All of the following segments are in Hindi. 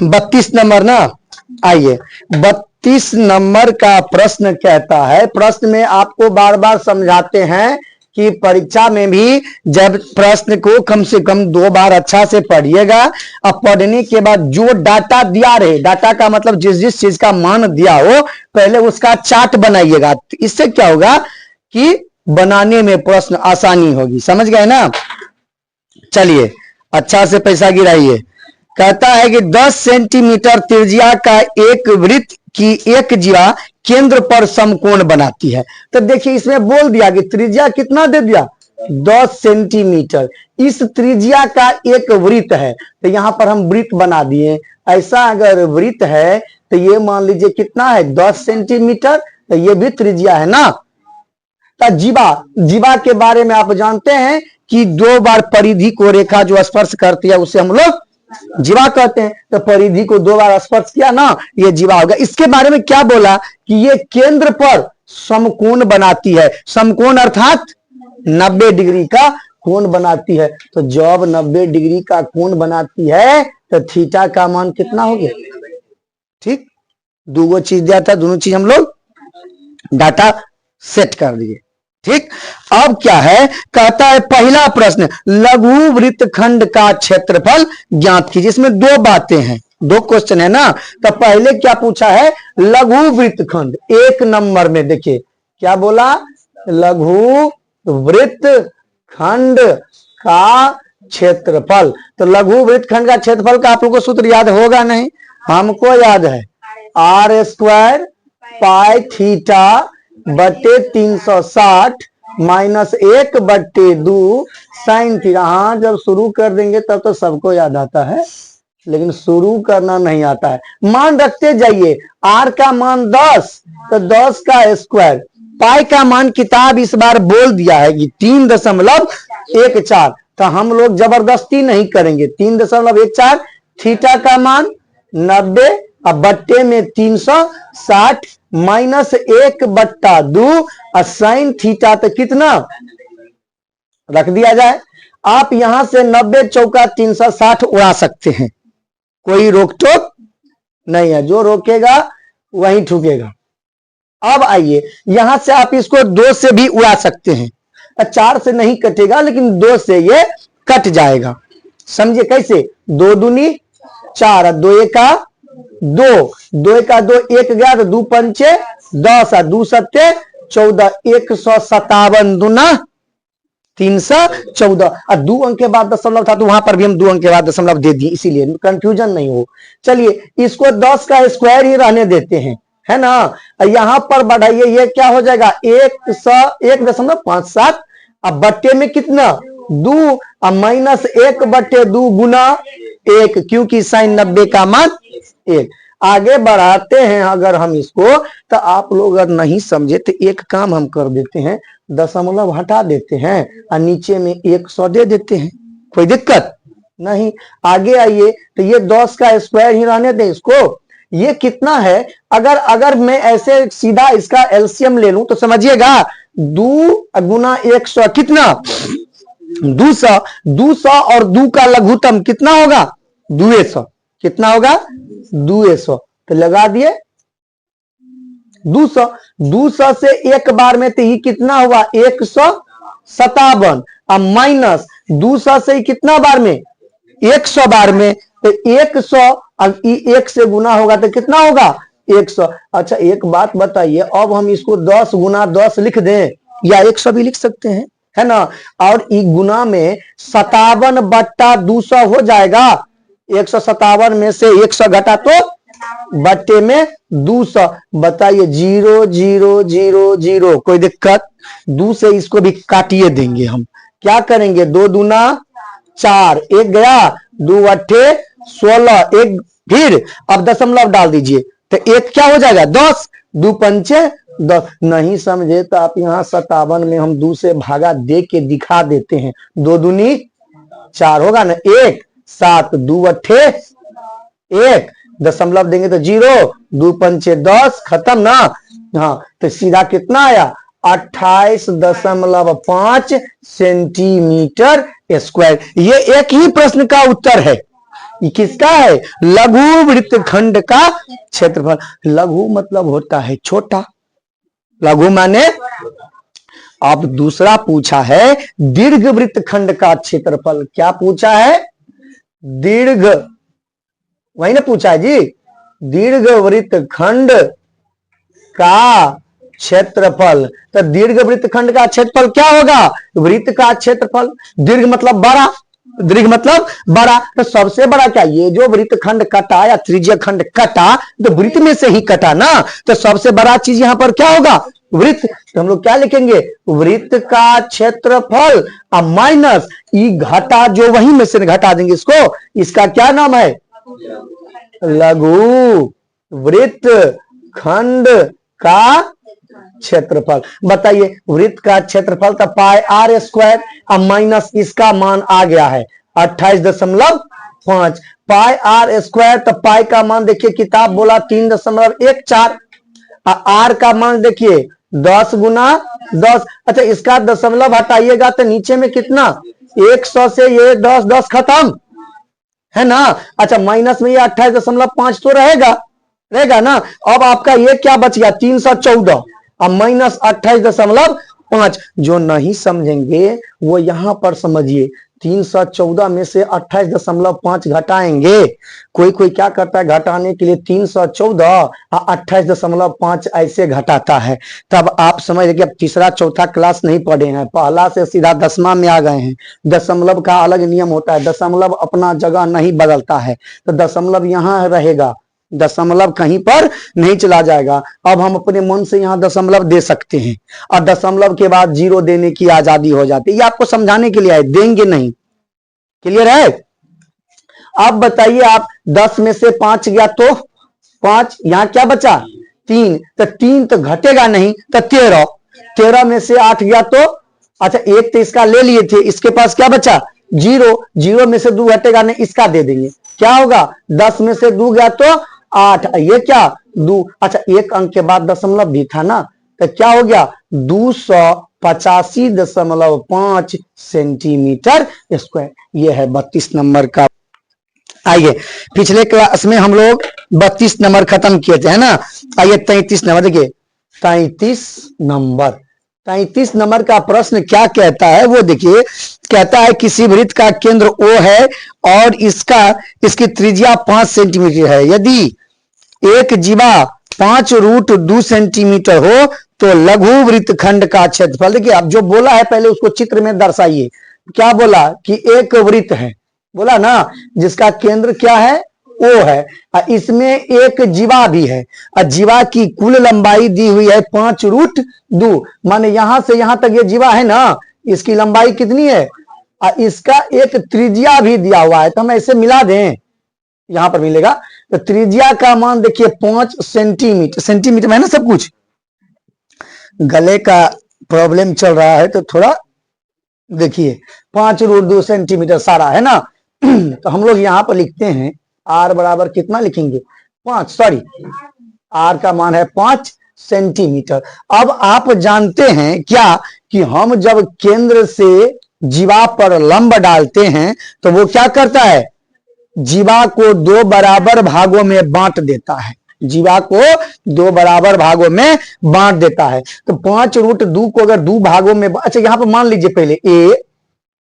32 नंबर ना, आइए 32 नंबर का प्रश्न कहता है, प्रश्न में आपको बार बार समझाते हैं कि परीक्षा में भी जब प्रश्न को कम से कम 2 बार अच्छा से पढ़िएगा, अब पढ़ने के बाद जो डाटा दिया रहे, डाटा का मतलब जिस जिस चीज का मान दिया हो पहले उसका चार्ट बनाइएगा। इससे क्या होगा कि बनाने में प्रश्न आसानी होगी, समझ गए ना। चलिए अच्छा से पैसा गिराइए। कहता है कि 10 सेंटीमीटर त्रिज्या का एक वृत्त की एक जीवा केंद्र पर समकोण बनाती है। तो देखिए इसमें बोल दिया कि त्रिज्या कितना दे दिया, 10 सेंटीमीटर। इस त्रिज्या का एक वृत्त है, तो यहां पर हम वृत्त बना दिए। ऐसा अगर वृत्त है तो ये मान लीजिए कितना है, 10 सेंटीमीटर, तो ये भी त्रिज्या है ना। तो जीवा के बारे में आप जानते हैं कि 2 बार परिधि को रेखा जो स्पर्श करती है उसे हम लोग जीवा कहते हैं। तो परिधि को 2 बार स्पर्श किया ना, ये जीवा होगा। इसके बारे में क्या बोला कि ये केंद्र पर समकोण बनाती है। समकोण अर्थात 90 डिग्री का कोण बनाती है। तो जब 90 डिग्री का कोण बनाती है तो थीटा का मान कितना हो गया, ठीक। 2 चीज दिया था, दोनों चीज हम लोग डाटा सेट कर दिए, ठीक। अब क्या है, कहता है पहला प्रश्न, लघु वृत्तखंड का क्षेत्रफल ज्ञात कीजिए। इसमें 2 बातें हैं, 2 क्वेश्चन है ना। तो पहले क्या पूछा है, लघु वृत्तखंड 1 नंबर में देखिए क्या बोला, लघु वृत्तखंड का क्षेत्रफल। तो लघु वृत्तखंड का क्षेत्रफल का आप लोगों को सूत्र याद होगा नहीं, हमको याद है, r² पाई थीटा बटे 360 माइनस 1/2 साइन थीटा। हाँ जब शुरू कर देंगे तब तो सबको याद आता है, लेकिन शुरू करना नहीं आता है। मान रखते जाइए, r का मान 10, तो 10 का स्क्वायर, पाई का मान किताब इस बार बोल दिया है कि 3.14। तो हम लोग जबरदस्ती नहीं करेंगे, 3.14। थीटा का मान 90 अब बट्टे में 360 माइनस 1/2 साइन थीटा, तो कितना रख दिया जाए। आप यहां से 90 चौका 360 उड़ा सकते हैं, कोई रोक टोक नहीं है, जो रोकेगा वही ठुकेगा। अब आइए यहां से आप इसको 2 से भी उड़ा सकते हैं, 4 से नहीं कटेगा लेकिन 2 से ये कट जाएगा। समझिए कैसे, 2 दूनी 4, 2 एका 2, 2 एका 2, 1 गया तो 2 पंचे 10, 2 सत्ते 14, 157 दूना 314। और 2 अंक के बाद दशमलव था तो वहां पर भी हम 2 अंक के बाद दशमलव दे दिए, इसीलिए कंफ्यूजन नहीं हो। चलिए इसको 10 का स्क्वायर ही रहने देते हैं, है ना। यहां पर बढ़ाइए, ये क्या हो जाएगा 1.57। अब बट्टे में कितना 2 और माइनस 1/2 गुना 1, क्योंकि साइन 90 का मान 1। आगे बढ़ाते हैं अगर हम इसको, तो आप लोग अगर नहीं समझे तो एक काम हम कर देते हैं, दशमलव हटा देते हैं और नीचे में 100 दे देते हैं, कोई दिक्कत नहीं। आगे आइए, तो ये 10 का स्क्वायर ही रहने दें इसको। ये कितना है, अगर मैं ऐसे सीधा इसका एलसीएम ले लूं तो समझिएगा 2 गुना 100 कितना 200, 200 और 2 का लघुत्तम कितना होगा 200, कितना होगा 200। तो लगा दिए 200, 200 से एक बार में तो ही कितना हुआ 157, अब माइनस 200 से ही कितना बार में 100 बार में, तो 100 अब 1 से गुना होगा तो कितना होगा 100। अच्छा एक बात बताइए, अब हम इसको 10 गुना 10 लिख दें या 100 भी लिख सकते हैं, है ना। और ई गुना में 57/200 हो जाएगा। 157 में से 100 घटा तो बट्टे में 200। बताइए 0 0 0 0, कोई दिक्कत। 2 से इसको भी काटिए देंगे हम, क्या करेंगे 2 दूना 4, 1 गया 2 अट्ठे 16, 1 फिर अब दशमलव डाल दीजिए तो 1 क्या हो जाएगा 10, 2 पंचे 10। नहीं समझे तो आप यहाँ 57 में हम 2 से भागा दे के दिखा देते हैं, 2 दूनी 4 होगा ना, 1 7, 2 अट्ठे 1, दशमलव देंगे तो 0, 2 पंचे 10, खत्म ना। हाँ तो सीधा कितना आया 28.5 सेंटीमीटर स्क्वायर। ये एक ही प्रश्न का उत्तर है, ये किसका है? लघु वृत्तखंड का क्षेत्रफल। लघु मतलब होता है छोटा, लघु माने। अब दूसरा पूछा है दीर्घ वृत्तखंड का क्षेत्रफल। क्या पूछा है? दीर्घ, वही ना पूछा है जी, दीर्घ वृत्तखंड का क्षेत्रफल। तो दीर्घ वृत्तखंड का क्षेत्रफल क्या होगा? वृत्त का क्षेत्रफल। दीर्घ मतलब बड़ा, दीर्घ मतलब बड़ा, तो सबसे बड़ा क्या? ये जो वृत्तखंड कटा या त्रिज्य खंड कटा तो वृत्त में से ही कटा ना, तो सबसे बड़ा चीज यहां पर क्या होगा? वृत्त। तो हम लोग क्या लिखेंगे? वृत्त का क्षेत्रफल और माइनस ई घटा, जो वहीं में से घटा देंगे इसको, इसका क्या नाम है? लघु वृत्तखंड का क्षेत्रफल। बताइए वृत्त का क्षेत्रफल तो पाई आर स्क्वायर, अब माइनस इसका मान आ गया है 28.5 पाई आर स्क्वायर। तो पाई का मान देखिए किताब बोला 3.14, आर का मान देखिए 10 गुना 10। अच्छा इसका दशमलव हटाइएगा तो नीचे में कितना? 100 से ये 10 खत्म है ना। अच्छा माइनस में ये 28.5 तो रहेगा ना। अब आपका ये क्या बच गया? 314 और माइनस 28.5। जो नहीं समझेंगे वो यहां पर समझिए, 314 में से 28.5 घटाएंगे। कोई क्या करता है घटाने के लिए 314 और 28.5 ऐसे घटाता है। तब आप समझ लीजिए अब तीसरा चौथा क्लास नहीं पढ़े हैं, पहला से सीधा 10वां में आ गए हैं। दशमलव का अलग नियम होता है, दशमलव अपना जगह नहीं बदलता है, तो दशमलव यहाँ रहेगा, दशमलव कहीं पर नहीं चला जाएगा। अब हम अपने मन से यहाँ दशमलव दे सकते हैं और दशमलव के बाद 0 देने की आजादी हो जाती है। ये आपको समझाने के लिए आए, देंगे नहीं। क्लियर है? अब बताइए आप 10 में से 5 गया तो 5, यहाँ क्या बचा? 3, तो 3 तो घटेगा नहीं, तो 13 में से 8 गया तो, अच्छा एक तो इसका ले लिए थे, इसके पास क्या बचा? 0 में से 2 घटेगा नहीं, इसका दे देंगे। क्या होगा? 10 में से 2 गया तो 8, ये क्या? 2। अच्छा एक अंक के बाद दशमलव भी था ना, तो क्या हो गया? 285.5 सेंटीमीटर स्क्वायर। ये है 32 नंबर का। आइए पिछले क्लास में हम लोग 32 नंबर खत्म किए थे, है ना। आइए 33 नंबर देखिए, 33 नंबर का प्रश्न क्या कहता है वो देखिए। कहता है किसी वृत्त का केंद्र O है और इसकी त्रिज्या 5 सेंटीमीटर है। यदि एक जीवा 5√2 सेंटीमीटर हो तो लघु वृत्तखंड का क्षेत्रफल। देखिए अब जो बोला है पहले उसको चित्र में दर्शाइए। क्या बोला? कि एक वृत्त है, बोला ना, जिसका केंद्र क्या है? O है, इसमें एक जीवा भी है और जीवा की कुल लंबाई दी हुई है 5√2, माने यहां से यहां तक ये जीवा है ना, इसकी लंबाई कितनी है? और इसका एक त्रिज्या भी दिया हुआ है, तो हम ऐसे मिला दें, यहां पर मिलेगा। तो त्रिज्या का मान देखिए 5 सेंटीमीटर, सेंटीमीटर में है ना सब कुछ। गले का प्रॉब्लम चल रहा है तो थोड़ा देखिए 5√2 सेंटीमीटर सारा है ना। तो हम लोग यहां पर लिखते हैं आर बराबर कितना लिखेंगे? 5, सॉरी आर का मान है 5 सेंटीमीटर। अब आप जानते हैं क्या कि हम जब केंद्र से जीवा पर लंब डालते हैं तो वो क्या करता है? जीवा को 2 बराबर भागों में बांट देता है, जीवा को 2 बराबर भागों में बांट देता है। तो 5√2 को अगर 2 भागों में, अच्छा यहां पर मान लीजिए पहले A,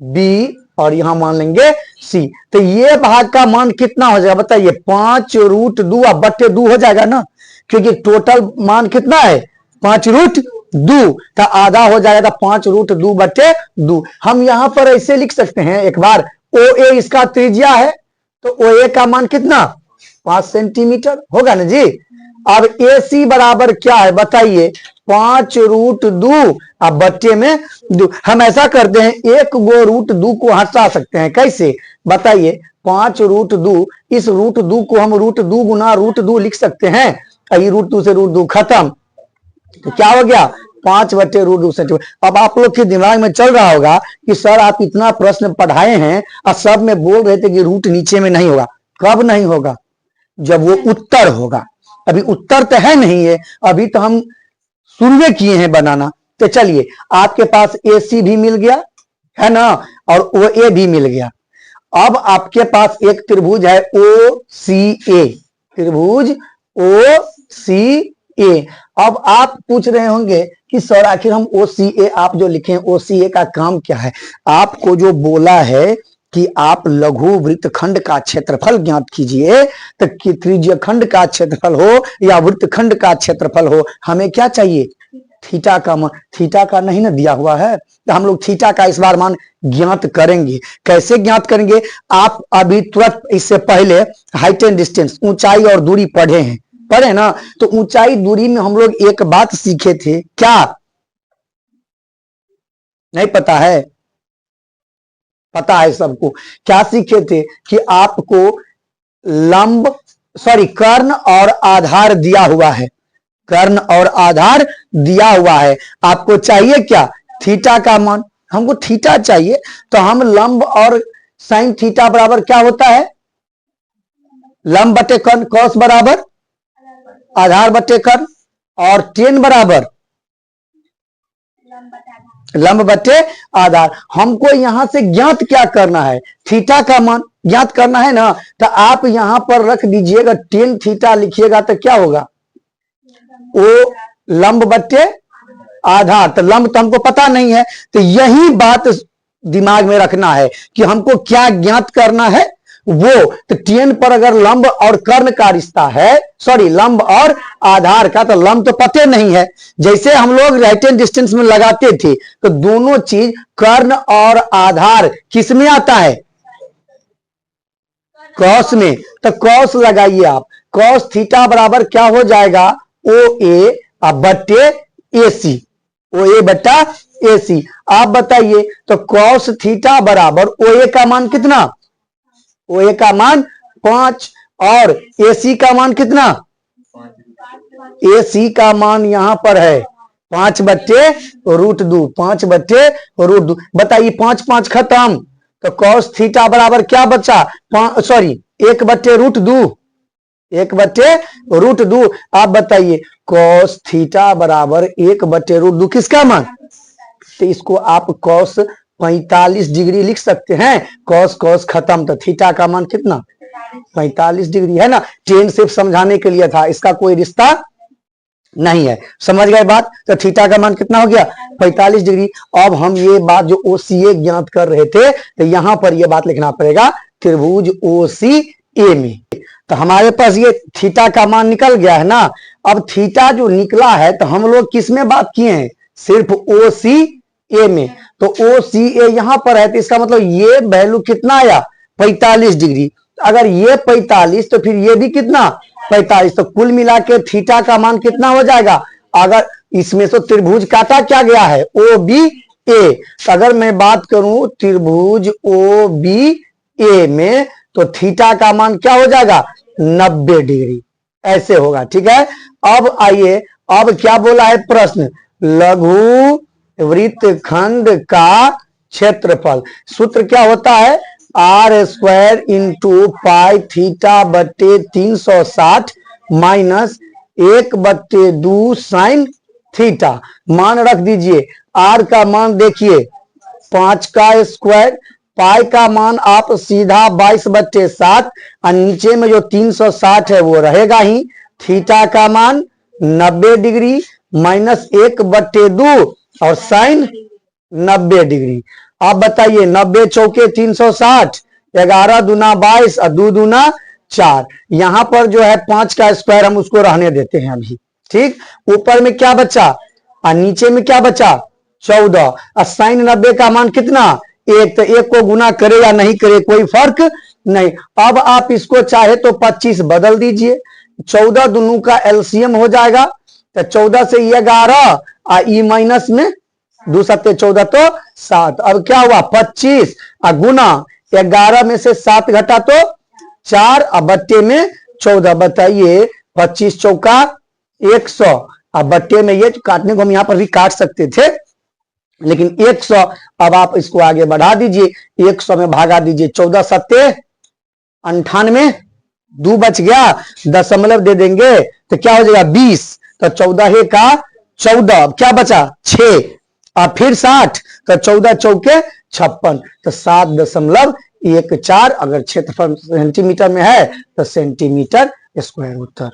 B और यहां मान लेंगे C, तो ये भाग का मान कितना हो जाएगा बताइए? 5√2 अब बट्टे 2 हो जाएगा ना, क्योंकि टोटल मान कितना है? 5√2, तो आधा हो जाएगा 5√2 बट्टे 2। हम यहां पर ऐसे लिख सकते हैं एक बार, OA इसका त्रिज्या है तो OA का मान कितना? 5 सेंटीमीटर होगा ना जी। अब AC बराबर क्या है बताइए? 5√2 अब बट्टे में 2। हम ऐसा करते हैं, एक गो √2 को हटा सकते हैं, कैसे बताइए? 5√2, इस √2 को हम √2 गुना √2 लिख सकते हैं, √2 से √2 खत्म, तो क्या हो गया? 5/√2 सेंटीमीटर। अब आप लोग के दिमाग में चल रहा होगा कि सर आप इतना प्रश्न पढ़ाए हैं और सब में बोल रहे थे कि रूट नीचे में नहीं होगा। कब नहीं होगा? जब वो उत्तर होगा। अभी उत्तर तो है नहीं है, अभी तो हम शुरू किए हैं बनाना। तो चलिए आपके पास AC भी मिल गया है ना, और OA भी मिल गया। अब आपके पास एक त्रिभुज है ओ सी ए, त्रिभुज ओ सी ए। अब आप पूछ रहे होंगे कि सर आखिर हम ओ सी ए आप जो लिखे हैं ओ सी ए का काम क्या है। आपको जो बोला है कि आप लघु वृत्तखंड का क्षेत्रफल ज्ञात कीजिए, तो कि त्रिज्य खंड का क्षेत्रफल हो या वृत्तखंड का क्षेत्रफल हो, हमें क्या चाहिए, थीटा का मान। थीटा का नहीं ना दिया हुआ है, तो हम लोग थीटा का इस बार मान ज्ञात करेंगे। कैसे ज्ञात करेंगे, आप अभी तुरंत इससे पहले हाइट एंड डिस्टेंस, ऊंचाई और दूरी पढ़े हैं, पढ़े ना। तो ऊंचाई दूरी में हम लोग एक बात सीखे थे, क्या नहीं पता है, पता है सबको, क्या सीखे थे कि आपको लंब कर्ण और आधार दिया हुआ है, कर्ण और आधार दिया हुआ है। आपको चाहिए क्या, थीटा का मान। हमको थीटा चाहिए, तो हम लंब और साइन थीटा बराबर क्या होता है, लंब बटे कर्ण, कॉस बराबर आधार बटे कर्ण, और टेन बराबर लंब बटे आधार। हमको यहां से ज्ञात क्या करना है, थीटा का मान ज्ञात करना है ना। तो आप यहां पर रख दीजिएगा टेन थीटा लिखिएगा तो क्या होगा, ओ लंब बटे आधार। तो लंब तो हमको पता नहीं है, तो यही बात दिमाग में रखना है कि हमको क्या ज्ञात करना है वो। तो टेन पर अगर लंब और कर्ण का रिश्ता है, लंब और आधार का, तो लंब तो पते नहीं है। जैसे हम लोग राइट एंड डिस्टेंस में लगाते थे, तो दोनों चीज कर्ण और आधार किस में आता है, कॉस में। तो कॉस लगाइए आप, कॉस थीटा बराबर क्या हो जाएगा, ओ ए बटे ए सी, ओ ए बटा ए सी। आप बताइए, तो कॉस थीटा बराबर ओ ए का मान कितना, ओ ए का मान 5, और ए सी का मान कितना, ए सी का मान यहां पर है 5 बट्टे रूट 2, 5 बट्टे रूट 2। बताइए 5 5 खत्म, तो कॉस थीटा बराबर क्या बचा, 1 बट्टे रूट 2, 1 बट्टे रूट 2। आप बताइए कॉस थीटा बराबर 1 बट्टे रूट 2 किसका मान, तो इसको आप कॉस 45 डिग्री लिख सकते हैं। कॉस कॉस खत्म, तो थीटा का मान कितना, 45 डिग्री है ना। टेन सिर्फ समझाने के लिए था, इसका कोई रिश्ता नहीं है, समझ गए बात। तो थीटा का मान कितना हो गया, 45 डिग्री। अब हम ये बात जो ओसीए ज्ञात कर रहे थे, तो यहां पर ये बात लिखना पड़ेगा, त्रिभुज ओसीए में। तो हमारे पास ये थीटा का मान निकल गया है ना। अब थीटा जो निकला है, तो हम लोग किस में बात किए हैं, सिर्फ ओसीए में। तो ओ सी ए यहां पर है, तो इसका मतलब ये वैल्यू कितना आया, 45 डिग्री। अगर ये 45, तो फिर ये भी कितना 45, तो कुल मिला के थीटा का मान कितना हो जाएगा। अगर इसमें से त्रिभुज काटा क्या गया है, ओ बी ए। तो अगर मैं बात करूं त्रिभुज ओ बी ए में, तो थीटा का मान क्या हो जाएगा, 90 डिग्री, ऐसे होगा, ठीक है। अब आइए, अब क्या बोला है प्रश्न, लघु वृत्तखंड का क्षेत्रफल। सूत्र क्या होता है, R square into pi theta बट्टे 360 माइनस 1 बट्टे 2 साइन थीटा। मान रख दीजिए, आर का मान देखिए 5 का स्क्वायर, पाई का मान आप सीधा 22 बट्टे 7, और नीचे में जो 360 है वो रहेगा ही। थीटा का मान 90 डिग्री माइनस 1 बट्टे 2 और साइन 90 डिग्री। आप बताइए 90 चौके 360, 11 दूना 22 और 2 दूना 4। यहां पर जो है 5 का स्क्वायर हम उसको रहने देते हैं अभी, ठीक। ऊपर में क्या बचा और नीचे में क्या बचा, 14, और साइन 90 का मान कितना 1। तो 1 को गुना करे या नहीं करे कोई फर्क नहीं। अब आप इसको चाहे तो 25 बदल दीजिए, 14 दोनों का एलसीएम हो जाएगा। तो 14 से 11 ई माइनस में 2 सत्ते 14 तो 7। अब क्या हुआ 25 गुना 11 में से 7 घटा तो 4 और बट्टे में 14। बताइए 25 चौका 100, और बट्टे में ये काटने को हम यहां पर भी काट सकते थे, लेकिन 100। अब आप इसको आगे बढ़ा दीजिए, 100 में भागा दीजिए, 14 सत्ते 98, 2 बच गया, दशमलव दे देंगे तो क्या हो जाएगा 20। तो 14 का 14, अब क्या बचा 6, और फिर 60, तो 14 चौके 56, तो 7.1 1 4, अगर क्षेत्रफल सेंटीमीटर में है तो सेंटीमीटर स्क्वायर उत्तर।